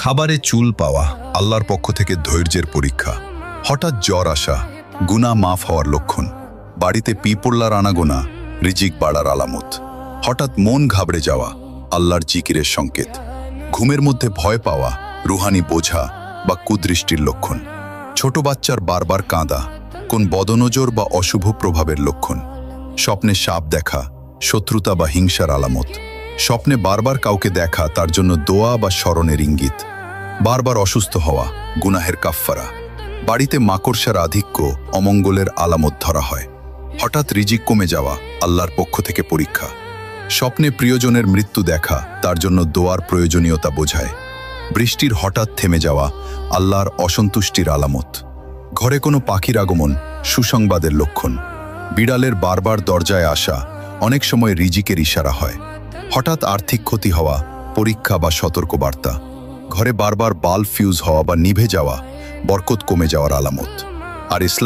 খাবারে চুল পাওয়া আল্লাহর পক্ষ থেকে ধৈর্যের পরীক্ষা। হঠাৎ জ্বর আসা গুনাহ মাফ হওয়ার লক্ষণ। বাড়িতে পিঁপড়ার আনাগোনা রিজিক বাড়ার আলামত। হঠাৎ মন ঘাবড়ে যাওয়া আল্লাহর জিকিরের সংকেত। ঘুমের মধ্যে ভয় পাওয়া রুহানি বোঝা বা কুদৃষ্টির লক্ষণ। ছোট বাচ্চার বারবার কাঁদা কোন বদনজর বা অশুভ প্রভাবের লক্ষণ। স্বপ্নে সাপ দেখা শত্রুতা বা হিংসার আলামত। স্বপ্নে বারবার কাউকে দেখা তার জন্য দোয়া বা স্মরণের ইঙ্গিত। বারবার অসুস্থ হওয়া গুনাহের কাফফারা। বাড়িতে মাকড়সার আধিক্য অমঙ্গলের আলামত ধরা হয়। হঠাৎ রিজিক কমে যাওয়া আল্লাহর পক্ষ থেকে পরীক্ষা। স্বপ্নে প্রিয়জনের মৃত্যু দেখা তার জন্য দোয়ার প্রয়োজনীয়তা বোঝায়। বৃষ্টির হঠাৎ থেমে যাওয়া আল্লাহর অসন্তুষ্টির আলামত। ঘরে কোনো পাখির আগমন সুসংবাদের লক্ষণ। বিড়ালের বারবার দরজায় আসা অনেক সময় রিজিকের ইশারা হয়। হঠাৎ আর্থিক ক্ষতি হওয়া পরীক্ষা বা সতর্কবার্তা। ঘরে বারবার বাল্ব ফিউজ হওয়া বা নিভে যাওয়া বরকত কমে যাওয়ার আলামত। আর ইসলাম